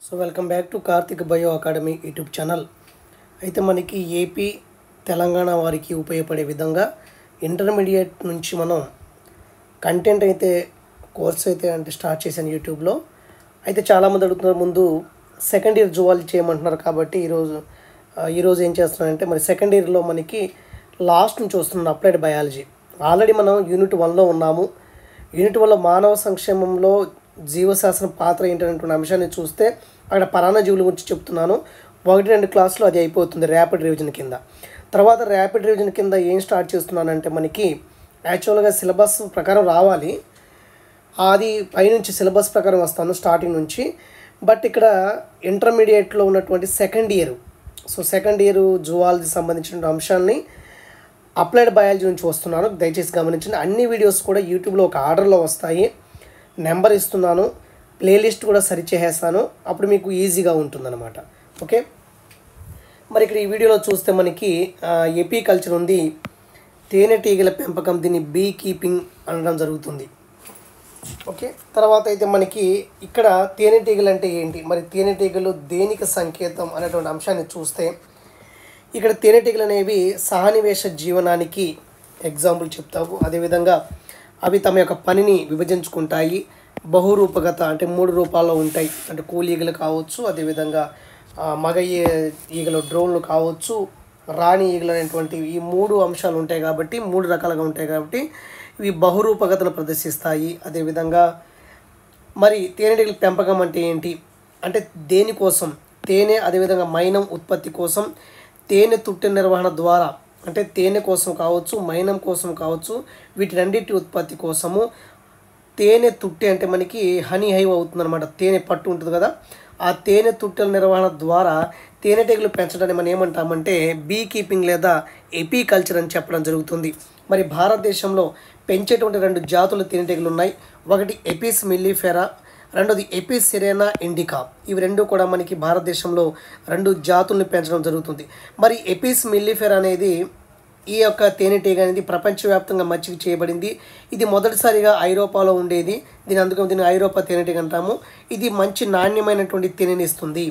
So welcome back to Karthik bio academy YouTube channel. అయితే మనకి AP Telangana వారికి ఉపయోగపడే విధంగా ఇంటర్మీడియట్ నుంచి మనం కంటెంట్ అయితే కోర్స్ అయితే స్టార్ట్ చేశాను యూట్యూబ్లో. అయితే చాలామంది అడుగుతున్నారు, ముందు సెకండ్ ఇయర్ జువాలజీ చేయమంటున్నారు. కాబట్టి ఈరోజు ఏం చేస్తున్నానంటే, మరి సెకండ్ ఇయర్లో మనకి లాస్ట్ నుంచి వస్తున్న అప్లైడ్ బయాలజీ. ఆల్రెడీ మనం యూనిట్ 1లో ఉన్నాము. యూనిట్ 1లో మానవ సంక్షేమంలో జీవశాస్త్రం పాత్ర ఏంటనేటువంటి అంశాన్ని చూస్తే అక్కడ పరాన్నజీవుల గురించి చెప్తున్నాను. 1-2 క్లాసులు అది అయిపోతుంది ర్యాపిడ్ రివిజన్ కింద. తర్వాత ర్యాపిడ్ రివిజన్ కింద ఏం స్టార్ట్ చేస్తున్నానంటే, మనకి యాక్చువల్గా సిలబస్ ప్రకారం రావాలి, అది పైనుంచి సిలబస్ ప్రకారం వస్తాను స్టార్టింగ్ నుంచి. బట్ ఇక్కడ ఇంటర్మీడియట్లో ఉన్నటువంటి సెకండ్ ఇయర్ జువాలజీ సంబంధించిన అంశాన్ని అప్లైడ్ బయాలజీ నుంచి వస్తున్నాను. దయచేసి గమనించండి. అన్ని వీడియోస్ కూడా యూట్యూబ్లో ఒక ఆర్డర్లో వస్తాయి. నెంబర్ ఇస్తున్నాను, ప్లేలిస్ట్ కూడా సరి చేసేస్తాను. అప్పుడు మీకు ఈజీగా ఉంటుందన్నమాట. ఓకే, మరి ఇక్కడ ఈ వీడియోలో చూస్తే మనకి ఎపికల్చర్ ఉంది, తేనెటీగల పెంపకం, దీన్ని బీ కీపింగ్ అనడం జరుగుతుంది. ఓకే, తర్వాత అయితే మనకి ఇక్కడ తేనెటీగలు అంటే ఏంటి, మరి తేనెటీగలు దేనికి సంకేతం అనేటువంటి అంశాన్ని చూస్తే, ఇక్కడ తేనెటీగలు అనేవి సహనివేశ జీవనానికి ఎగ్జాంపుల్ చెప్తాము. అదేవిధంగా అవి తమ యొక్క పనిని విభజించుకుంటాయి. బహురూపగత అంటే 3 రూపాల్లో ఉంటాయి. అంటే కూలి ఈగలు కావచ్చు, అదేవిధంగా మగ ఈగలు డ్రోన్లు కావచ్చు, రాణి ఈగలు అనేటువంటి ఈ 3 అంశాలు ఉంటాయి. కాబట్టి 3 రకాలుగా ఉంటాయి. కాబట్టి ఇవి బహురూపగతను ప్రదర్శిస్తాయి. అదేవిధంగా మరి తేనెటీగల పెంపకం అంటే ఏంటి అంటే, దేనికోసం తేనె, అదేవిధంగా మైనం ఉత్పత్తి కోసం, తేనె తుట్టె నిర్వహణ ద్వారా, అంటే తేనె కోసం కావచ్చు, మైనం కోసం కావచ్చు, వీటి రెండింటి ఉత్పత్తి కోసము. తేనె తుట్టె అంటే మనకి హనీ హైవ్ అవుతుంది అనమాట. తేనె పట్టు ఉంటుంది కదా, ఆ తేనె తుట్టెల నిర్వహణ ద్వారా తేనెటీగలు పెంచడాన్ని మనం ఏమంటామంటే బీ కీపింగ్ లేదా ఎపికల్చర్ అని చెప్పడం జరుగుతుంది. మరి భారతదేశంలో పెంచేటువంటి 2 జాతుల తేనెటీగలు ఉన్నాయి. ఒకటి ఎపిస్ మిల్లీఫెరా, రెండోది ఎపిస్ సిరేనా ఇండికా. ఇవి 2 కూడా మనకి భారతదేశంలో 2 జాతుల్ని పెంచడం జరుగుతుంది. మరి ఎపిస్ మిల్లీఫెరా అనేది, ఈ యొక్క తేనెటీగ అనేది ప్రపంచవ్యాప్తంగా మచ్చిక చేయబడింది. ఇది మొదటిసారిగా ఐరోపాలో ఉండేది. దీన్ని ఐరోపా తేనెటీగ అంటాము. ఇది మంచి నాణ్యమైనటువంటి తేనెని ఇస్తుంది.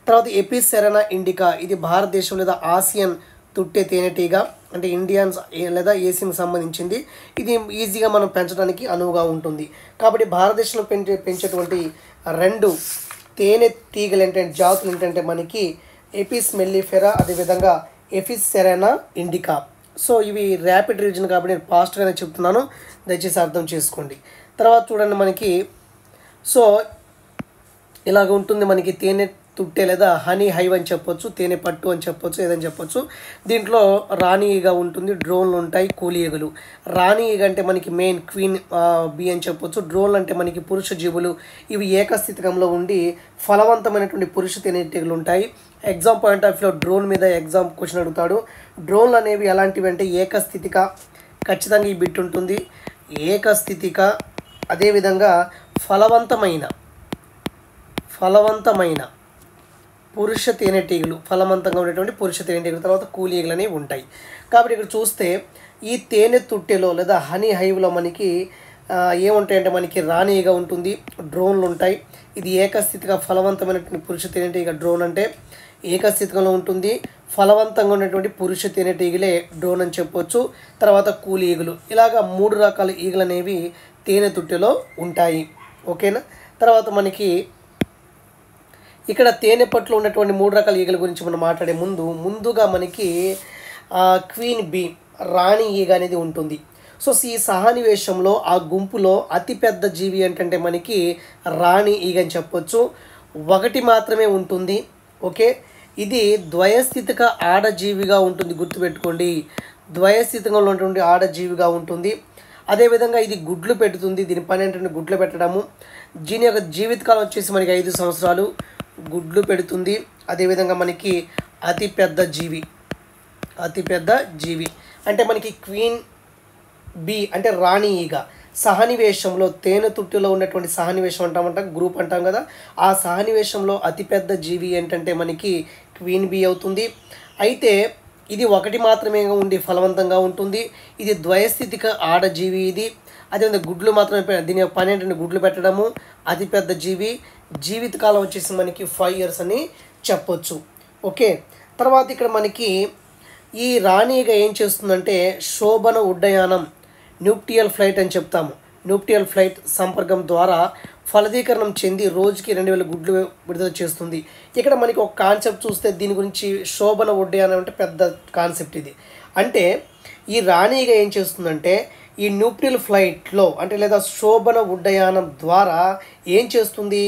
తర్వాత ఎపిస్ సెరెనా ఇండికా, ఇది భారతదేశం లేదా ఆసియన్ తుట్టే తేనెటీగ, అంటే ఇండియన్స్ లేదా ఏసియన్కి సంబంధించింది. ఇది ఈజీగా మనం పెంచడానికి అనువుగా ఉంటుంది. కాబట్టి భారతదేశంలో పెంచేటువంటి 2 తేనె తీగలు ఏంటంటే, జాతులు ఏంటంటే మనకి ఎపిస్ మెల్లిఫెరా, అదేవిధంగా ఎపిస్ సెరెనా ఇండికా. సో ఇవి ర్యాపిడ్ రివిజన్ కాబట్టి నేను ఫాస్ట్గానే చెప్తున్నాను, దయచేసి అర్థం చేసుకోండి. తర్వాత చూడండి, మనకి సో ఇలాగ ఉంటుంది. మనకి తేనె తుట్టె లేదా హనీ హైవ్ అని చెప్పొచ్చు, తేనె పట్టు అని చెప్పొచ్చు, ఏదని చెప్పొచ్చు. దీంట్లో రాణి ఈగ ఉంటుంది, డ్రోన్లు ఉంటాయి, కూలి ఈగలు. రాణి ఈగ అంటే మనకి మెయిన్ క్వీన్ బీ అని చెప్పొచ్చు. డ్రోన్లు అంటే మనకి పురుష జీవులు. ఇవి ఏకస్థితికంలో ఉండి ఫలవంతమైనటువంటి పురుష తేనెటీగలు ఉంటాయి. ఎగ్జామ్ పాయింట్ ఆఫ్ వ్యూలో డ్రోన్ మీద ఎగ్జామ్ క్వశ్చన్ అడుగుతాడు. డ్రోన్లు అనేవి ఎలాంటివి అంటే ఏకస్థితిక, ఖచ్చితంగా ఈ బిట్ ఉంటుంది, ఏకస్థితిక. అదేవిధంగా ఫలవంతమైన పురుష తేనెటీగలు, ఫలవంతంగా ఉండేటువంటి పురుష తేనెటీగలు. తర్వాత కూలి ఈగలు అనేవి ఉంటాయి. కాబట్టి ఇక్కడ చూస్తే ఈ తేనె తుట్టెలో లేదా హనీ హైవ్లో మనకి ఏముంటాయంటే, మనకి రాణి ఈగ ఉంటుంది, డ్రోన్లు ఉంటాయి. ఇది ఏకస్థితిగా ఫలవంతమైనటువంటి పురుష తేనెటీగ. డ్రోన్ అంటే ఏకస్థితికంలో ఉంటుంది, ఫలవంతంగా ఉన్నటువంటి పురుష తేనెటీగలే డ్రోన్ అని చెప్పొచ్చు. తర్వాత కూలి ఈగలు. ఇలాగా 3 రకాల ఈగలు అనేవి తేనె తుట్టెలో ఉంటాయి. ఓకేనా. తర్వాత మనకి ఇక్కడ తేనె పట్టులో ఉన్నటువంటి 3 రకాల ఈగల గురించి మనం మాట్లాడే ముందుగా మనకి క్వీన్ బీ, రాణి ఈగ అనేది ఉంటుంది. సో ఈ సహనివేశంలో ఆ గుంపులో అతిపెద్ద జీవి ఏంటంటే మనకి రాణి ఈగ అని చెప్పొచ్చు. 1 మాత్రమే ఉంటుంది. ఓకే, ఇది ద్వయస్థితిక ఆడజీవిగా ఉంటుంది, గుర్తుపెట్టుకోండి. ద్వయస్థితికంలో ఉన్నటువంటి ఆడజీవిగా ఉంటుంది. అదేవిధంగా ఇది గుడ్లు పెడుతుంది. దీని పని ఏంటంటే గుడ్లు పెట్టడము. దీని యొక్క జీవితకాలం వచ్చేసి మనకి 5 సంవత్సరాలు. గుడ్లు పెడుతుంది. అదేవిధంగా మనకి అతిపెద్ద జీవి అంటే మనకి క్వీన్ బీ అంటే రాణి ఈగ. సహనివేశంలో తేనె తుట్టులో ఉన్నటువంటి సహనివేశం అంటాం గ్రూప్ అంటాం కదా, ఆ సహనివేశంలో అతిపెద్ద జీవి ఏంటంటే మనకి క్వీన్ బీ అవుతుంది. అయితే ఇది 1 మాత్రమే ఉండి ఫలవంతంగా ఉంటుంది. ఇది ద్వయస్థితిక ఆడజీవి. ఇది అదేవిధంగా గుడ్లు మాత్రమే, దీని యొక్క పని ఏంటంటే గుడ్లు పెట్టడము. అతిపెద్ద జీవి. జీవితకాలం వచ్చేసి మనకి 5 ఇయర్స్ అని చెప్పొచ్చు. ఓకే, తర్వాత ఇక్కడ మనకి ఈ రాణిగా ఏం చేస్తుందంటే శోభన ఉడ్డయానం న్యూక్లియర్ ఫ్లైట్ అని చెప్తాము. న్యూక్లియర్ ఫ్లైట్ సంపర్కం ద్వారా ఫలదీకరణం చెంది రోజుకి 2000 గుడ్లు విడుదల చేస్తుంది. ఇక్కడ మనకి ఒక కాన్సెప్ట్ చూస్తే దీని గురించి శోభన ఉడ్డయానం అంటే పెద్ద కాన్సెప్ట్ ఇది. అంటే ఈ రాణిగా ఏం చేస్తుందంటే ఈ న్యూక్లియర్ ఫ్లైట్లో అంటే లేదా శోభన ఉడ్డయానం ద్వారా ఏం చేస్తుంది,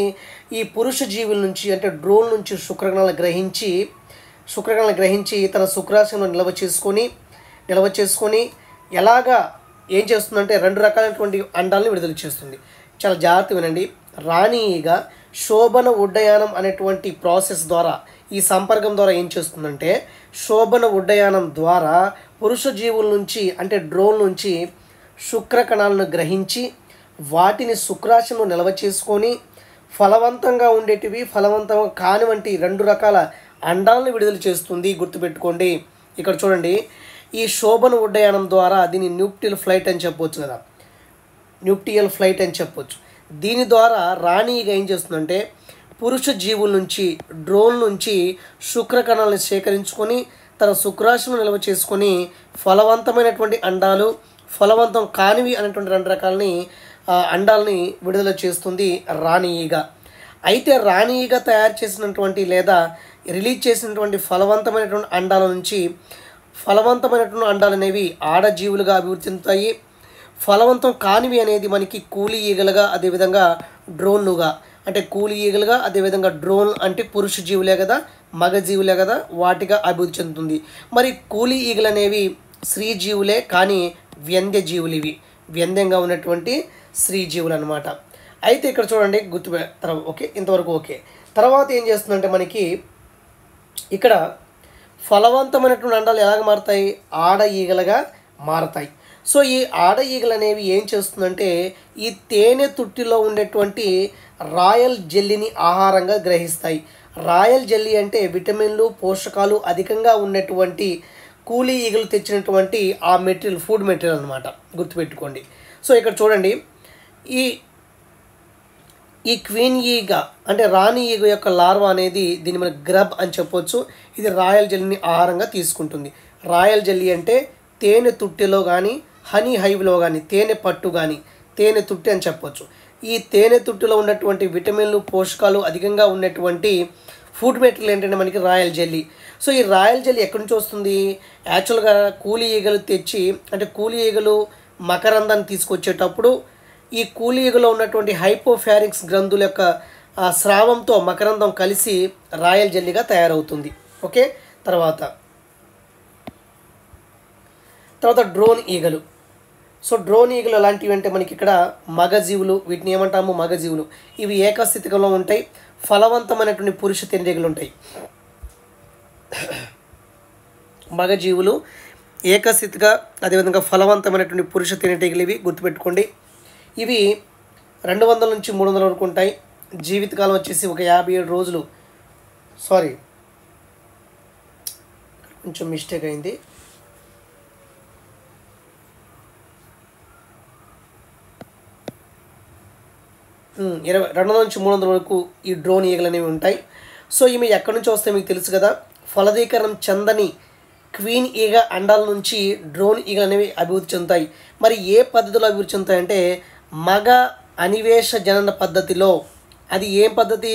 ఈ పురుష జీవుల నుంచి అంటే డ్రోన్ నుంచి శుక్రకణాలను గ్రహించి తన శుక్రాశయంలో నిల్వ చేసుకొని ఎలాగా ఏం చేస్తుందంటే 2 రకాలైనటువంటి అండాలను విడుదల చేస్తుంది. చాలా జాగ్రత్త వినండి. రాణిగా శోభన ఉడ్డయానం అనేటువంటి ప్రాసెస్ ద్వారా ఈ సంపర్కం ద్వారా ఏం చేస్తుందంటే శోభన ఉడ్డయానం ద్వారా పురుష జీవుల నుంచి అంటే డ్రోన్ నుంచి శుక్రకణాలను గ్రహించి వాటిని శుక్రాశయంలో నిల్వ చేసుకొని ఫలవంతంగా ఉండేటివి ఫలవంతంగా కానివంటి 2 రకాల అండాలను విడుదల చేస్తుంది. గుర్తుపెట్టుకోండి. ఇక్కడ చూడండి, ఈ శోభన ఉడ్డయానం ద్వారా దీన్ని న్యూక్లియర్ ఫ్లైట్ అని చెప్పొచ్చు కదా, న్యూక్లియర్ ఫ్లైట్ అని చెప్పొచ్చు. దీని ద్వారా రాణిగా ఏం చేస్తుందంటే పురుష జీవుల నుంచి డ్రోన్ నుంచి శుక్రకణాలను సేకరించుకొని తన శుక్రాశయంలో నిల్వ చేసుకొని ఫలవంతమైనటువంటి అండాలు ఫలవంతం కానివి అనేటువంటి 2 రకాలని అండాలని విడుదల చేస్తుంది రాణిగా. అయితే రాణిగా తయారు చేసినటువంటి లేదా రిలీజ్ చేసినటువంటి ఫలవంతమైనటువంటి అండాల నుంచి ఫలవంతమైనటువంటి అండాలు అనేవి ఆడజీవులుగా అభివృద్ధి చెందుతాయి. ఫలవంతం కానివి అనేది మనకి కూలి ఈగలుగా అదేవిధంగా డ్రోన్లుగా అంటే కూలి ఈగలుగా అదేవిధంగా డ్రోన్ అంటే పురుష జీవులే కదా మగ జీవులే కదా వాటిగా అభివృద్ధి చెందుతుంది. మరి కూలి ఈగలు అనేవి స్త్రీ జీవులే కానీ వ్యంద్య జీవులు, ఇవి వ్యంద్యంగా ఉన్నటువంటి స్త్రీ జీవులు అనమాట. అయితే ఇక్కడ చూడండి ఓకే, ఇంతవరకు ఓకే. తర్వాత ఏం చేస్తుందంటే మనకి ఇక్కడ ఫలవంతమైనటువంటి అండాలు ఎలాగ మారుతాయి, ఆడ ఈగలుగా మారతాయి. సో ఈ ఆడ ఈగలు అనేవి ఏం చేస్తుందంటే ఈ తేనె తుట్టిలో ఉండేటువంటి రాయల్ జెల్లీని ఆహారంగా గ్రహిస్తాయి. రాయల్ జెల్లీ అంటే విటమిన్లు పోషకాలు అధికంగా ఉన్నటువంటి కూలీ ఈగలు తెచ్చినటువంటి ఆ మెటీరియల్ ఫుడ్ మెటీరియల్ అనమాట. గుర్తుపెట్టుకోండి. సో ఇక్కడ చూడండి, ఈ క్వీన్ ఈగ అంటే రాణి ఈగ యొక్క లార్వా అనేది దీన్ని మన గ్రబ్ అని చెప్పొచ్చు. ఇది రాయల్ జెల్లీని ఆహారంగా తీసుకుంటుంది. రాయల్ జెల్లీ అంటే తేనె తుట్టెలో కానీ హనీ హైవ్లో కానీ తేనె పట్టు కానీ తేనె తుట్టె అని చెప్పొచ్చు. ఈ తేనె తుట్టెలో ఉన్నటువంటి విటమిన్లు పోషకాలు అధికంగా ఉన్నటువంటి ఫుడ్ మెటీరియల్ ఏంటంటే మనకి రాయల్ జెల్లీ. సో ఈ రాయల్ జెల్లీ ఎక్కడి నుంచి వస్తుంది, యాక్చువల్గా కూలి ఈగలు తెచ్చి అంటే కూలి ఈగలు మకరందాన్ని తీసుకొచ్చేటప్పుడు ఈ కూలి ఈగలో ఉన్నటువంటి హైపోఫారింక్స్ గ్రంథుల యొక్క స్రావంతో మకరందం కలిసి రాయల్ జెల్లీగా తయారవుతుంది. ఓకే, తర్వాత డ్రోన్ ఈగలు. సో డ్రోన్ ఈగలు ఎలాంటివి అంటే మనకి ఇక్కడ మగజీవులు, వీటిని ఏమంటాము మగజీవులు. ఇవి ఏకస్థితికంలో ఉంటాయి. ఫలవంతమైనటువంటి పురుష తేనెటీగలు ఉంటాయి. మగజీవులు ఏకస్థితిగా అదేవిధంగా ఫలవంతమైనటువంటి పురుష తేనెటీగలు ఇవి. గుర్తుపెట్టుకోండి. ఇవి 200 నుంచి 300 వరకు ఉంటాయి. జీవితకాలం వచ్చేసి ఒక 57 రోజులు. సారీ, కొంచెం మిస్టేక్ అయింది. 200 నుంచి 300 వరకు ఈ డ్రోన్ ఈగలు అనేవి ఉంటాయి. సో ఇవి ఎక్కడి నుంచి వస్తాయి మీకు తెలుసు కదా, ఫలదీకరణం చెందని క్వీన్ ఈగ అండాల నుంచి డ్రోన్ ఈగలు అనేవి అభివృద్ధి చెందుతాయి. మరి ఏ పద్ధతిలో అభివృద్ధి చెందుతాయంటే మగ అనివేశ జనన పద్ధతిలో. అది ఏం పద్ధతి,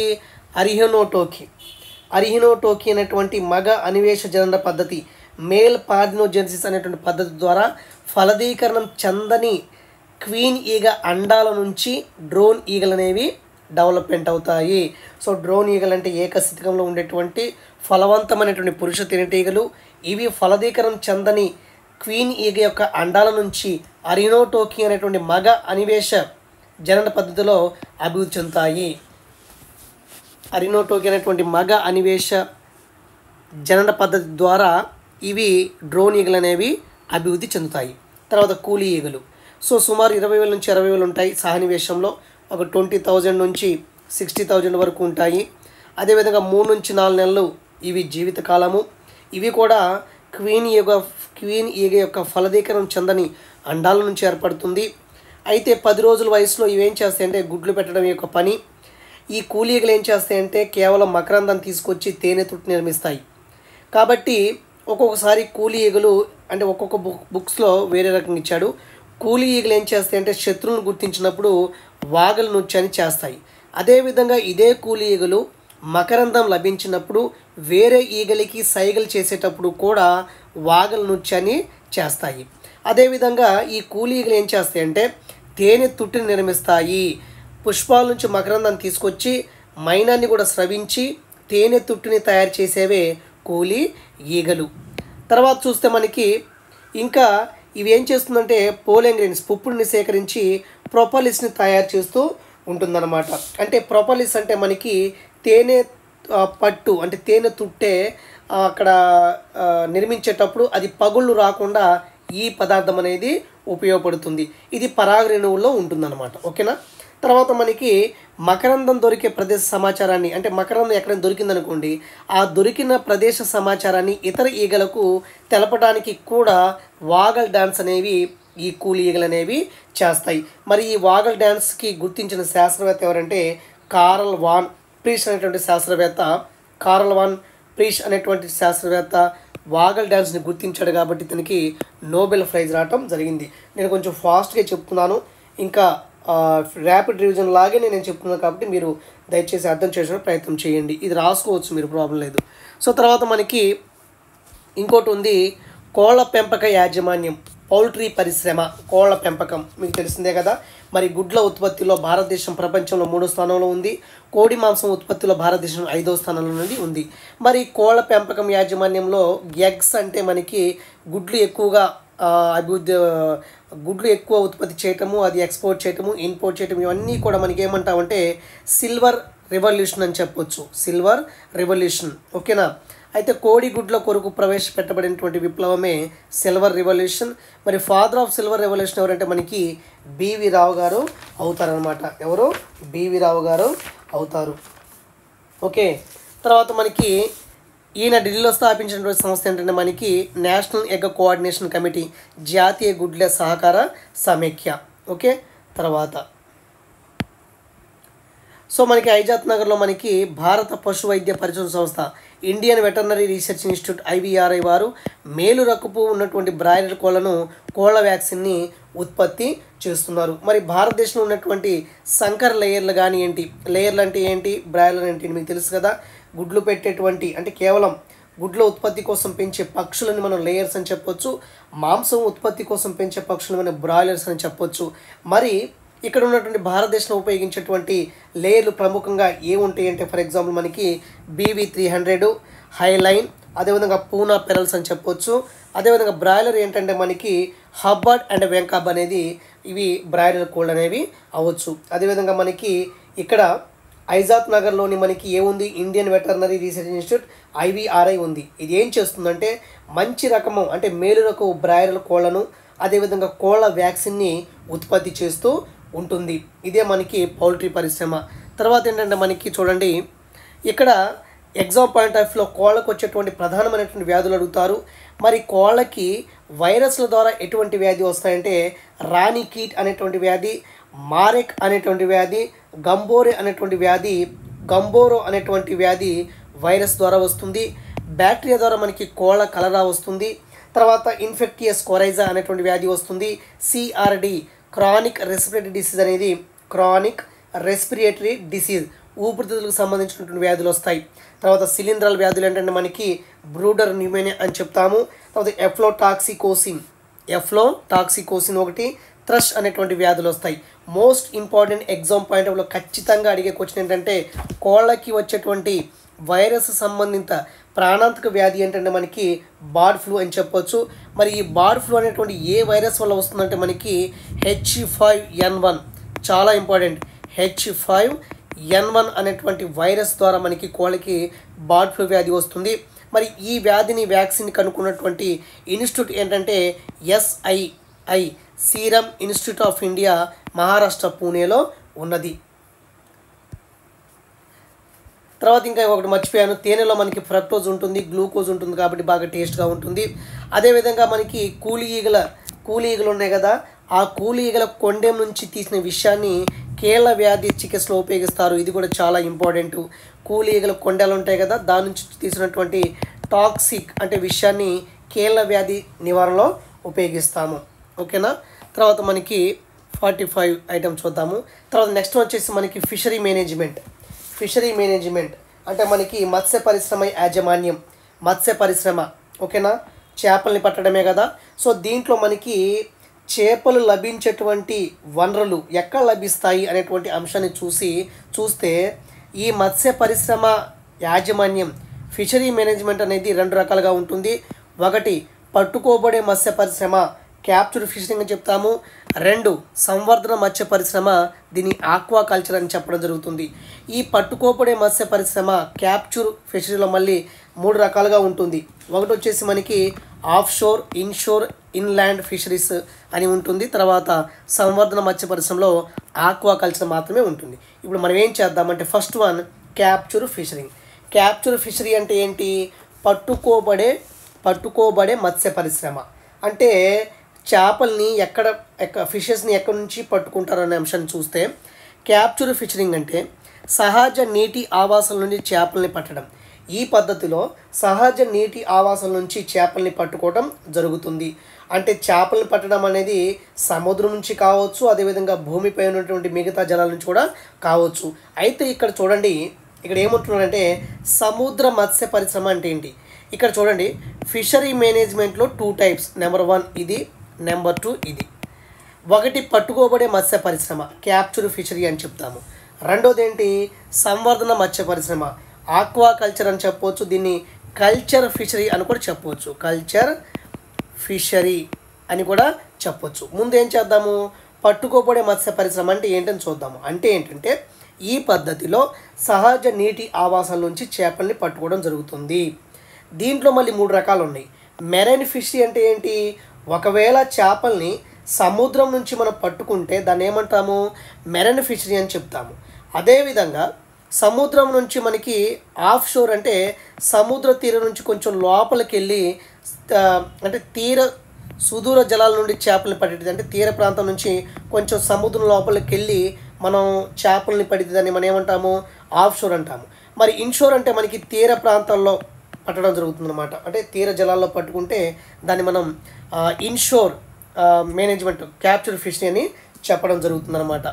అరిహినోటోకి అనేటువంటి మగ అనివేశ జనన పద్ధతి, మేల్ పార్థినోజెనిసిస్ అనేటువంటి పద్ధతి ద్వారా ఫలదీకరణం చెందని క్వీన్ ఈగ అండాల నుంచి డ్రోన్ ఈగలు అనేవి డెవలప్మెంట్ అవుతాయి. సో డ్రోన్ ఈగలు అంటే ఏకస్థితికంలో ఉండేటువంటి ఫలవంతమైనటువంటి పురుష తేనెటీగలు. ఇవి ఫలదీకరణం చెందని క్వీన్ ఈగ యొక్క అండాల నుంచి అరినోటోకి అనేటువంటి మగ అనివేశ జనన పద్ధతిలో అభివృద్ధి చెందుతాయి. అరినోటోకి అనేటువంటి మగ అనివేశ జనన పద్ధతి ద్వారా ఇవి డ్రోన్ ఈగలు అనేవి అభివృద్ధి చెందుతాయి. తర్వాత కూలీ ఈగలు. సో సుమారు 20,000 నుంచి 60,000 ఉంటాయి. సహనివేశంలో ఒక 20,000 నుంచి 60,000 వరకు ఉంటాయి. అదేవిధంగా 3 నుంచి 4 నెలలు ఇవి జీవితకాలము. ఇవి కూడా క్వీన్ ఈగ యొక్క ఫలదీకరణం చెందని అండాల నుంచి ఏర్పడుతుంది. అయితే 10 రోజుల వయసులో ఇవేం చేస్తాయంటే గుడ్లు పెట్టడం యొక్క పని. ఈ కూలి ఈగలు ఏం చేస్తాయంటే కేవలం మకరందాన్ని తీసుకొచ్చి తేనె తుట్టు నిర్మిస్తాయి. కాబట్టి ఒక్కొక్కసారి కూలి ఈగలు అంటే ఒక్కొక్క బుక్స్లో వేరే రకంగా ఇచ్చాడు. కూలి ఈగలు ఏం చేస్తాయంటే శత్రువులను గుర్తించినప్పుడు వాగల నృత్యాన్ని చేస్తాయి. అదేవిధంగా ఇదే కూలి ఈగలు మకరందం లభించినప్పుడు వేరే ఈగలకి సైగలు చేసేటప్పుడు కూడా వాగల నృత్యాన్ని చేస్తాయి. అదేవిధంగా ఈ కూలి ఈగలు ఏం చేస్తాయంటే తేనె తుట్టిని నిర్మిస్తాయి. పుష్పాల నుంచి మకరందాన్ని తీసుకొచ్చి మైనాన్ని కూడా స్రవించి తేనె తుట్టిని తయారు చేసేవే కూలి ఈగలు. తర్వాత చూస్తే మనకి ఇంకా ఇవి ఏం చేస్తుందంటే పోలెన్ గ్రెయిన్స్ పుప్పుడిని సేకరించి ప్రొపలిస్ని తయారు చేస్తూ ఉంటుందన్నమాట. అంటే ప్రొపలిస్ అంటే మనకి తేనె పట్టు అంటే తేనె తుట్టే అక్కడ నిర్మించేటప్పుడు అది పగుళ్ళు రాకుండా ఈ పదార్థం అనేది ఉపయోగపడుతుంది. ఇది పరాగ రేణువుల్లో ఉంటుందన్నమాట. ఓకేనా. తర్వాత మనకి మకరందం దొరికే ప్రదేశ సమాచారాన్ని అంటే మకరందం ఎక్కడైనా దొరికిందనుకోండి, ఆ దొరికిన ప్రదేశ సమాచారాన్ని ఇతర ఈగలకు తెలపడానికి కూడా వాగల్ డ్యాన్స్ అనేవి ఈ కూలి ఈగలు అనేవి చేస్తాయి. మరి ఈ వాగల్ డ్యాన్స్కి గుర్తించిన శాస్త్రవేత్త ఎవరంటే కార్ల్ వాన్ ప్రీష్ అనేటువంటి శాస్త్రవేత్త. కార్ల్ వాన్ ప్రీష్ అనేటువంటి శాస్త్రవేత్త వాగల్ డ్యాన్స్ని గుర్తించాడు కాబట్టి ఇతనికి నోబెల్ ప్రైజ్ రావటం జరిగింది. నేను కొంచెం ఫాస్ట్గా చెప్తున్నాను, ఇంకా ర్యాపిడ్ రివిజన్ లాగే నేను చెప్తున్నాను కాబట్టి మీరు దయచేసి అర్థం చేసే ప్రయత్నం చేయండి. ఇది రాసుకోవచ్చు మీరు, ప్రాబ్లం లేదు. సో తర్వాత మనకి ఇంకోటి ఉంది కోళ్ళ పెంపక యాజమాన్యం, పౌల్ట్రీ పరిశ్రమ. కోళ్ళ పెంపకం మీకు తెలిసిందే కదా. మరి గుడ్ల ఉత్పత్తిలో భారతదేశం ప్రపంచంలో 3వ స్థానంలో ఉంది. కోడి మాంసం ఉత్పత్తిలో భారతదేశం 5వ స్థానంలో నుండి ఉంది. మరి కోళ్ళ పెంపకం యాజమాన్యంలో ఎగ్స్ అంటే మనకి గుడ్లు ఎక్కువగా గుడ్లు ఎక్కువ ఉత్పత్తి చేయటము, అది ఎక్స్పోర్ట్ చేయటము, ఇంపోర్ట్ చేయటం, ఇవన్నీ కూడా మనకి ఏమంటామంటే సిల్వర్ రెవల్యూషన్ అని చెప్పొచ్చు. Silver revolution. ఓకేనా. అయితే కోడి గుడ్ల కొరకు ప్రవేశపెట్టబడినటువంటి విప్లవమే సిల్వర్ రెవల్యూషన్. మరి ఫాదర్ ఆఫ్ సిల్వర్ రెవల్యూషన్ ఎవరంటే మనకి బివి రావు గారు అవుతారనమాట. ఎవరు? బివి రావు గారు అవుతారు. ఓకే. తర్వాత మనకి ఈయన ఢిల్లీలో స్థాపించినటువంటి సంస్థ ఏంటంటే మనకి నేషనల్ ఎగ్ కోఆర్డినేషన్ కమిటీ, జాతీయ గుడ్ల సహకార సమైక్య. ఓకే. తర్వాత సో మనకి ఐజాత్ నగర్లో మనకి భారత పశు వైద్య పరిశోధన సంస్థ, Indian veterinary research institute IVRI వారు మేలు రకపు ఉన్నటువంటి బ్రాయిలర్ కోళ్ళ వ్యాక్సిన్ని ఉత్పత్తి చేస్తున్నారు. మరి భారతదేశంలో ఉన్నటువంటి సంకర లేయర్లు కానీ ఏంటి, లేయర్లు అంటే ఏంటి, బ్రాయిలర్ ఏంటి మీకు తెలుసు కదా. గుడ్లు పెట్టేటువంటి అంటే కేవలం గుడ్ల ఉత్పత్తి కోసం పెంచే పక్షులను మనం లేయర్స్ అని చెప్పొచ్చు. మాంసం ఉత్పత్తి కోసం పెంచే పక్షులను మనం బ్రాయిలర్స్ అని చెప్పొచ్చు. మరి ఇక్కడ ఉన్నటువంటి భారతదేశంలో ఉపయోగించేటువంటి లేయర్లు ప్రముఖంగా ఏముంటాయి అంటే ఫర్ ఎగ్జాంపుల్ మనకి BV300, హైలైన్, అదేవిధంగా పూనా పెరల్స్ అని చెప్పొచ్చు. అదేవిధంగా బ్రాయిలర్ ఏంటంటే మనకి హబ్బర్డ్ అండ్ వెంకాబ్ అనేది ఇవి బ్రాయిలర్ కోళ్ళు అనేవి అవ్వచ్చు. అదేవిధంగా మనకి ఇక్కడ ఐజాత్ నగర్లోని మనకి ఏముంది, Indian veterinary research institute IVRI ఉంది. ఇది ఏం చేస్తుందంటే మంచి రకము అంటే మేలు రకము బ్రాయిలర్ కోళ్లను అదేవిధంగా కోళ్ళ వ్యాక్సిన్ని ఉత్పత్తి చేస్తూ ఉంటుంది. ఇదే మనకి పౌల్ట్రీ పరిశ్రమ. తర్వాత ఏంటంటే మనకి చూడండి ఇక్కడ ఎగ్జామ్ పాయింట్ ఆఫ్ వ్యూలో కోళ్ళకు వచ్చేటువంటి ప్రధానమైనటువంటి వ్యాధులు అడుగుతారు. మరి కోళ్ళకి వైరస్ల ద్వారా ఎటువంటి వ్యాధి వస్తాయంటే రాణి కీట్ అనేటువంటి వ్యాధి, మారెక్ అనేటువంటి వ్యాధి, గంబోరో అనేటువంటి వ్యాధి వైరస్ ద్వారా వస్తుంది. బ్యాక్టీరియా ద్వారా మనకి కోళ్ళ కలరా వస్తుంది. తర్వాత ఇన్ఫెక్టియస్ కొరైజా అనేటువంటి వ్యాధి వస్తుంది. CRD క్రానిక్ రెస్పిరేటరీ డిసీజ్ అనేది క్రానిక్ రెస్పిరేటరీ డిసీజ్ ఊపిరితిత్తులకు సంబంధించినటువంటి వ్యాధులు వస్తాయి. తర్వాత శిలీంధ్రాల వ్యాధులు ఏంటంటే మనకి బ్రూడర్ న్యూమోనియా అని చెప్తాము. తర్వాత ఎఫ్లోటాక్సికోసిన్ ఒకటి, థ్రష్ అనేటువంటి వ్యాధులు వస్తాయి. మోస్ట్ ఇంపార్టెంట్ ఎగ్జామ్ పాయింట్ ఆఫ్లో ఖచ్చితంగా అడిగే క్వశ్చన్ ఏంటంటే కోళ్ళకి వచ్చేటువంటి వైరస్ సంబంధిత ప్రాణాంతక వ్యాధి ఏంటంటే మనకి బర్డ్ ఫ్లూ అని చెప్పొచ్చు. మరి ఈ బర్డ్ ఫ్లూ అనేటువంటి ఏ వైరస్ వల్ల వస్తుందంటే మనకి H5N1 చాలా ఇంపార్టెంట్. H5N1 అనేటువంటి వైరస్ ద్వారా మనకి కోళ్ళకి బర్డ్ ఫ్లూ వ్యాధి వస్తుంది. మరి ఈ వ్యాధిని వ్యాక్సిన్ కనుక్కున్నటువంటి ఇన్స్టిట్యూట్ ఏంటంటే SII serum institute of India, Maharashtra పూణేలో ఉన్నది. తర్వాత ఇంకా ఒకటి మర్చిపోయాను, తేనెలో మనకి ఫ్రక్టోజ్ ఉంటుంది, గ్లూకోజ్ ఉంటుంది కాబట్టి బాగా టేస్ట్గా ఉంటుంది. అదేవిధంగా మనకి కూలి ఈగలు ఉన్నాయి కదా, ఆ కూలి ఈగల కొండెం నుంచి తీసిన విషయాన్ని కీళ్ళ వ్యాధి చికిత్సలో ఉపయోగిస్తారు. ఇది కూడా చాలా ఇంపార్టెంట్. కూలీగల కొండలు ఉంటాయి కదా, దాని నుంచి తీసినటువంటి టాక్సిక్ అంటే విషయాన్ని కీళ్ళ వ్యాధి నివారణలో ఉపయోగిస్తాము. ఓకేనా. తర్వాత మనకి 45 ఐటమ్స్ చూద్దాము. తర్వాత నెక్స్ట్ వచ్చేసి మనకి ఫిషరీ మేనేజ్మెంట్ అంటే మనకి మత్స్య పరిశ్రమ యాజమాన్యం, మత్స్య పరిశ్రమ. ఓకేనా, చేపల్ని పట్టడమే కదా. సో దీంట్లో మనకి చేపలు లభించేటువంటి వనరులు ఎక్కడ లభిస్తాయి అనేటువంటి అంశాన్ని చూస్తే ఈ మత్స్య పరిశ్రమ యాజమాన్యం ఫిషరీ మేనేజ్మెంట్ అనేది 2 రకాలుగా ఉంటుంది. ఒకటి పట్టుకోబడే మత్స్య పరిశ్రమ, క్యాప్చర్ ఫిషింగ్ అని చెప్తాము. 2 సంవర్ధన మత్స్య పరిశ్రమ, దీన్ని ఆక్వా కల్చర్ అని చెప్పడం జరుగుతుంది. ఈ పట్టుకోబడే మత్స్య పరిశ్రమ క్యాప్చర్ ఫిషరీలో మళ్ళీ 3 రకాలుగా ఉంటుంది. ఒకటి వచ్చేసి మనకి of sure, ensure, inland fisheries అని ఉంటుంది. తర్వాత సంవర్ధన మత్స్య పరిశ్రమలో ఆక్వా కల్చర్ మాత్రమే ఉంటుంది. ఇప్పుడు మనం ఏం చేద్దామంటే ఫస్ట్ వన్ క్యాప్చర్ ఫిషరీ అంటే ఏంటి? పట్టుకోబడే మత్స్య పరిశ్రమ అంటే చేపల్ని ఫిషెస్ని ఎక్కడి నుంచి పట్టుకుంటారు అనే అంశాన్ని చూస్తే క్యాప్చర్ ఫిషరింగ్ అంటే సహజ నీటి ఆవాసాల నుండి చేపల్ని పట్టడం. ఈ పద్ధతిలో సహజ నీటి ఆవాసాల నుంచి చేపల్ని పట్టుకోవడం జరుగుతుంది. అంటే చేపల్ని పట్టడం అనేది సముద్రం నుంచి కావచ్చు, అదేవిధంగా భూమిపై ఉన్నటువంటి మిగతా జలాల నుంచి కూడా కావచ్చు. అయితే ఇక్కడ చూడండి, ఇక్కడ ఏమంటున్నారంటే సముద్ర మత్స్య పరిశ్రమ అంటే ఏంటి? ఇక్కడ చూడండి, ఫిషరీ మేనేజ్మెంట్లో 2 టైప్స్. నెంబర్ 1 ఇది, నెంబర్ 2 ఇది. ఒకటి పట్టుకోబడే మత్స్య పరిశ్రమ, క్యాప్చర్ ఫిషరీ అని చెప్తాము. రెండోది ఏంటి? సంవర్ధన మత్స్య పరిశ్రమ, ఆక్వా కల్చర్ అని చెప్పవచ్చు. దీన్ని కల్చర్ ఫిషరీ అని కూడా చెప్పవచ్చు. కల్చర్ ఫిషరీ అని కూడా చెప్పవచ్చు. ముందు ఏం చేద్దాము, పట్టుకోబడే మత్స్య పరిశ్రమ అంటే ఏంటని చూద్దాము. అంటే ఏంటంటే ఈ పద్ధతిలో సహజ నీటి ఆవాసాల నుంచి చేపల్ని పట్టుకోవడం జరుగుతుంది. దీంట్లో మళ్ళీ 3 రకాలు ఉన్నాయి. మెరైన్ ఫిషరీ అంటే ఏంటి? ఒకవేళ చేపల్ని సముద్రం నుంచి మనం పట్టుకుంటే దాన్ని ఏమంటాము? మెరైన్ ఫిషరీ అని చెప్తాము. అదేవిధంగా సముద్రం నుంచి మనకి ఆఫ్ షోర్ అంటే సముద్ర తీరం నుంచి కొంచెం లోపలికి వెళ్ళి అంటే సుదూర జలాల నుండి చేపల్ని పట్టేది, అంటే తీర ప్రాంతం నుంచి కొంచెం సముద్రం లోపలికి వెళ్ళి మనం చేపల్ని పడితే దాన్ని మనం ఏమంటాము? ఆఫ్ షోర్ అంటాము. మరి ఇన్షోర్ అంటే మనకి తీర ప్రాంతాల్లో పట్టడం జరుగుతుందన్నమాట. అంటే తీర జలాల్లో పట్టుకుంటే దాన్ని మనం ఇన్షోర్ మేనేజ్మెంట్ క్యాప్చర్ ఫిషరీ అని చెప్పడం జరుగుతుందన్నమాట.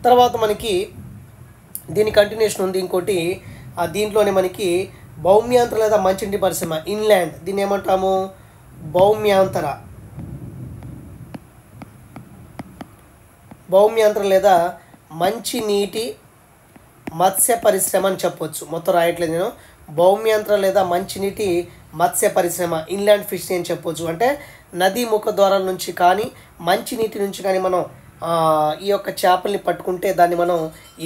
తర్వాత మనకి దీని కంటిన్యూషన్ ఉంది ఇంకోటి. దీంట్లోనే మనకి భౌమ్యాంతర లేదా మంచినీటి పరిశ్రమ, ఇన్లాండ్, దీన్ని ఏమంటాము? భౌమ్యాంతర లేదా మంచినీటి మత్స్య పరిశ్రమ అని చెప్పవచ్చు. మొత్తం రాయట్లేదు నేను. భౌమ్యాంతర లేదా మంచినీటి మత్స్య పరిశ్రమ, ఇన్లాండ్ ఫిషరీ అని చెప్పవచ్చు. అంటే నదీ ముఖ ద్వారాల నుంచి కానీ మంచినీటి నుంచి కానీ మనం ఈ యొక్క చేపల్ని పట్టుకుంటే దాన్ని మనం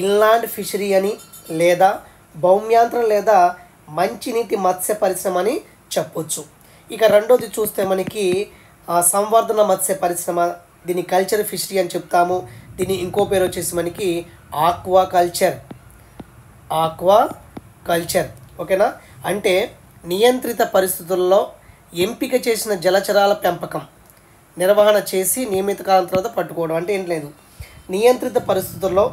ఇన్లాండ్ ఫిషరీ అని లేదా భౌమ్యాంతర లేదా మంచినీటి మత్స్య పరిశ్రమ అని చెప్పొచ్చు. ఇక రెండోది చూస్తే మనకి సంవర్ధన మత్స్య పరిశ్రమ, దీన్ని కల్చర్ ఫిషరీ అని చెప్తాము. దీని ఇంకో పేరు వచ్చేసి మనకి ఆక్వా కల్చర్. ఓకేనా. అంటే నియంత్రిత పరిస్థితుల్లో ఎంపిక చేసిన జలచరాల పెంపకం, నిర్వహణ చేసి నియమిత కాలం తర్వాత పట్టుకోవడం. అంటే ఏం లేదు, నియంత్రిత పరిస్థితుల్లో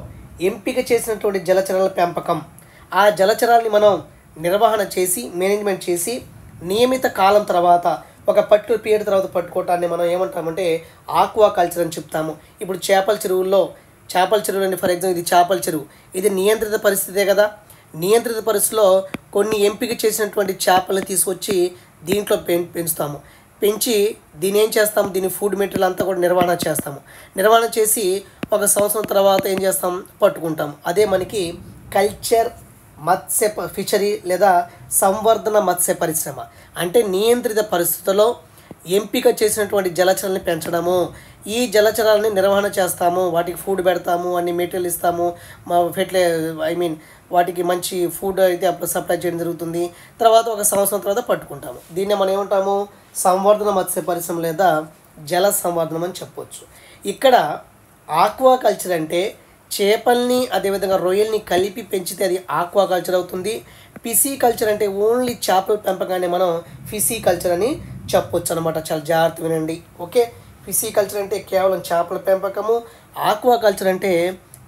ఎంపిక చేసినటువంటి జలచరాల పెంపకం, ఆ జలచరాల్ని మనం నిర్వహణ చేసి మేనేజ్మెంట్ చేసి నియమిత కాలం తర్వాత ఒక పర్టికులర్ పీరియడ్ తర్వాత పట్టుకోవటాన్ని మనం ఏమంటామంటే ఆక్వా కల్చర్ అని చెప్తాము. ఇప్పుడు చేపల చెరువు అండి, ఫర్ ఎగ్జాంపుల్ ఇది చేపల చెరువు, ఇది నియంత్రిత పరిస్థితే కదా. నియంత్రిత పరిస్థితిలో కొన్ని ఎంపిక చేసినటువంటి చేపలను తీసుకొచ్చి దీంట్లో పెంచుతాము. పెంచి దీన్ని ఏం చేస్తాము? దీని ఫుడ్ మెటీరియల్ అంతా కూడా నిర్వహణ చేస్తాము. నిర్వహణ చేసి 1 సంవత్సరం తర్వాత ఏం చేస్తాం? పట్టుకుంటాం. అదే మనకి కల్చర్ మత్స్య ఫిషరీ లేదా సంవర్ధన మత్స్య పరిశ్రమ. అంటే నియంత్రిత పరిస్థితుల్లో ఎంపిక చేసినటువంటి జలచరాలని పెంచడము, ఈ జలచరాలని నిర్వహణ చేస్తాము, వాటికి ఫుడ్ పెడతాము, అన్ని మెటీరియల్ ఇస్తాము, వాటికి మంచి ఫుడ్ అయితే అప్పుడు సప్లై చేయడం జరుగుతుంది. తర్వాత 1 సంవత్సరం తర్వాత పట్టుకుంటాము. దీన్నే మనం ఏమంటాము? సంవర్ధన మత్స్య పరిశ్రమ లేదా జల సంవర్ధనం అని చెప్పవచ్చు. ఇక్కడ ఆక్వా కల్చర్ అంటే చేపల్ని అదేవిధంగా రొయ్యల్ని కలిపి పెంచితే అది ఆక్వా కల్చర్ అవుతుంది. ఫిషీ కల్చర్ అంటే ఓన్లీ చేపల పెంపకాన్ని మనం ఫిషీ కల్చర్ అని చెప్పొచ్చు అనమాట. చాలా జాగ్రత్త వినండి. ఓకే, ఫిషీ కల్చర్ అంటే కేవలం చేపల పెంపకము, ఆక్వా కల్చర్ అంటే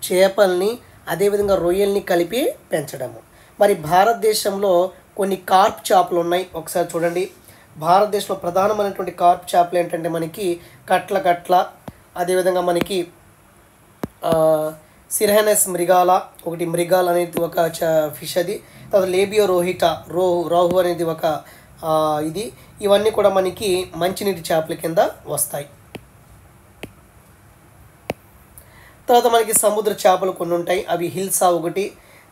చేపల్ని అదేవిధంగా రొయ్యల్ని కలిపి పెంచడము. మరి భారతదేశంలో కొన్ని కార్ప్ చేపలు ఉన్నాయి. ఒకసారి చూడండి, భారతదేశంలో ప్రధానమైనటువంటి కార్ప్ చేపలు ఏంటంటే మనకి కట్ల, అదేవిధంగా మనకి సిర్హెనస్ మృగాల, ఒకటి మృగాల్ అనేది ఒక ఫిష్, అది తర్వాత లేబియో రోహిటా రాహు అనేది ఒక ఇది. ఇవన్నీ కూడా మనకి మంచినీటి చేపల కింద వస్తాయి. తర్వాత మనకి సముద్ర చేపలు కొన్ని ఉంటాయి, అవి హిల్సా ఒకటి,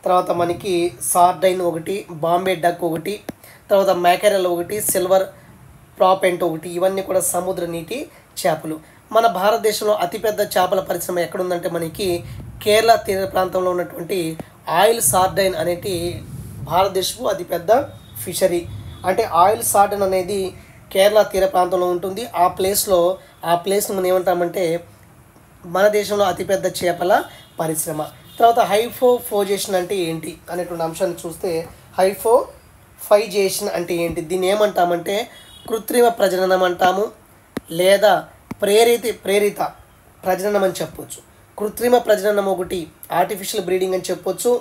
తర్వాత మనకి సార్డైన్ ఒకటి, బాంబే డక్ ఒకటి, తర్వాత మ్యాకరెల్ ఒకటి, సిల్వర్ ప్రాపెంట్ ఒకటి. ఇవన్నీ కూడా సముద్ర నీటి చేపలు. మన భారతదేశంలో అతిపెద్ద చేపల పరిశ్రమ ఎక్కడుందంటే మనకి కేరళ తీర ప్రాంతంలో ఉన్నటువంటి ఆయిల్ సార్డైన్ అనేది భారతదేశపు అతిపెద్ద ఫిషరీ. అంటే ఆయిల్ సార్డైన్ అనేది కేరళ తీర ప్రాంతంలో ఉంటుంది. ఆ ప్లేస్ని మనం ఏమంటామంటే మన దేశంలో అతిపెద్ద చేపల పరిశ్రమ. తర్వాత హైపోఫైజేషన్ అంటే ఏంటి అనేటువంటి అంశాన్ని చూస్తే, హైపోఫైజేషన్ అంటే ఏంటి, దీన్ని ఏమంటామంటే కృత్రిమ ప్రజననం అంటాము, లేదా ప్రేరిత ప్రజననం అని చెప్పొచ్చు. కృత్రిమ ప్రజననం ఒకటి ఆర్టిఫిషియల్ బ్రీడింగ్ అని చెప్పొచ్చు,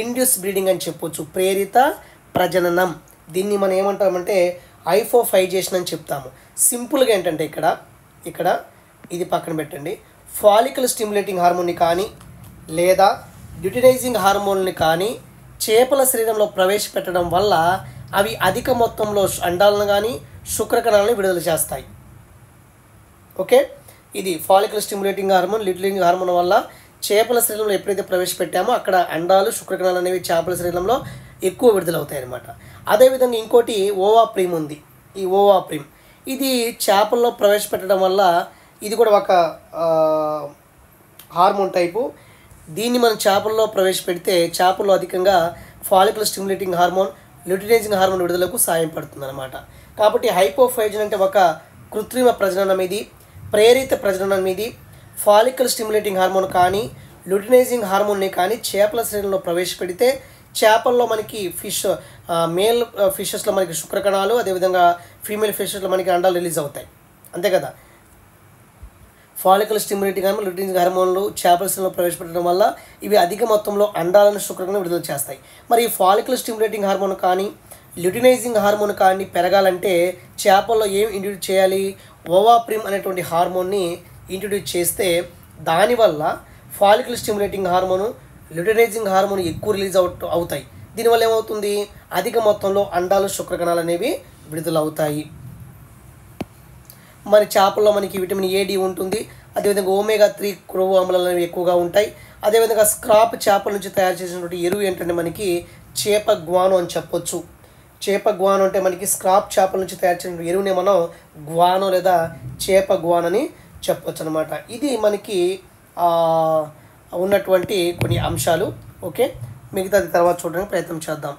ఇండ్యూస్ బ్రీడింగ్ అని చెప్పొచ్చు. ప్రేరిత ప్రజననం దీన్ని మనం ఏమంటామంటే హైపోఫైజేషన్ అని చెప్తాము. సింపుల్గా ఏంటంటే ఇక్కడ ఇది పక్కన పెట్టండి, ఫాలికల్ స్టిమ్యులేటింగ్ హార్మోన్ని కానీ లేదా డ్యూటినైజింగ్ హార్మోన్ని కానీ చేపల శరీరంలో ప్రవేశపెట్టడం వల్ల అవి అధిక మొత్తంలో అండాలను కానీ శుక్రకణాలను విడుదల చేస్తాయి. ఓకే, ఇది follicle stimulating hormone, luteinising hormone వల్ల చేపల శరీరంలో ఎప్పుడైతే ప్రవేశపెట్టామో అక్కడ అండాలు శుక్రకణాలు అనేవి చేపల శరీరంలో ఎక్కువ విడుదలవుతాయి అన్నమాట. అదేవిధంగా ఇంకోటి ఓవాప్రిమ్ ఉంది. ఈ ఓవాప్రిమ్ ఇది చేపల్లో ప్రవేశపెట్టడం వల్ల ఇది కూడా ఒక హార్మోన్ టైపు. దీన్ని మనం చేపల్లో ప్రవేశపెడితే చేపల్లో అధికంగా follicle stimulating hormone, luteinising hormone విడుదలకు సాయం పడుతుంది అన్నమాట. కాబట్టి హైపోఫైజన్ అంటే ఒక కృత్రిమ ప్రజననం ఇది, ప్రేరిత ప్రజననం ఇది. ఫాలికల్ స్టిమ్యులేటింగ్ హార్మోన్ కానీ ల్యూటినైజింగ్ హార్మోన్ని కానీ చేపల శరీరంలో ప్రవేశపెడితే చేపల్లో మనకి మేల్ ఫిషెస్లో మనకి శుక్రకణాలు, అదేవిధంగా ఫీమేల్ ఫిషెస్లో మనకి అండాలు రిలీజ్ అవుతాయి, అంతే కదా. ఫాలికల్ స్టిమ్యులేటింగ్ హార్మోన్, ల్యూటినైజింగ్ హార్మోన్లు చేపల శరీరంలో ప్రవేశపెట్టడం వల్ల ఇవి అధిక మొత్తంలో అండాలను శుక్రకణాలను విడుదల చేస్తాయి. మరి ఈ ఫాలికల్ స్టిమ్యులేటింగ్ హార్మోన్ కానీ ల్యూటినైజింగ్ హార్మోన్ కానీ పెరగాలంటే చేపల్లో ఏం ఇంట్రడ్యూస్ చేయాలి, ఓవాప్రిమ్ అనేటువంటి హార్మోన్ని ఇంట్రడ్యూస్ చేస్తే దానివల్ల follicle stimulating hormone, luteinising hormone ఎక్కువ రిలీజ్ అవుతాయి. దీనివల్ల ఏమవుతుంది, అధిక మొత్తంలో అండాలు శుక్రకణాలు అనేవి విడుదలవుతాయి. మరి చేపల్లో మనకి విటమిన్ ఏడి ఉంటుంది, అదేవిధంగా omega-3 క్రొవ్వు ఆమ్లాలు అనేవి ఎక్కువగా ఉంటాయి. అదేవిధంగా స్క్రాప్ చేపల నుంచి తయారు చేసినటువంటి ఎరువు ఏంటంటే మనకి చేప గ్వానో అని చెప్పొచ్చు. చేప గ్వానో అంటే మనకి స్క్రాప్ చేపల నుంచి తయారు చేసిన ఎరువుని మనం గ్వానో లేదా చేప గ్వానో అని చెప్పొచ్చు అనమాట. ఇది మనకి ఉన్నటువంటి కొన్ని అంశాలు. ఓకే, మిగతాది తర్వాత చూడడానికి ప్రయత్నం చేద్దాం.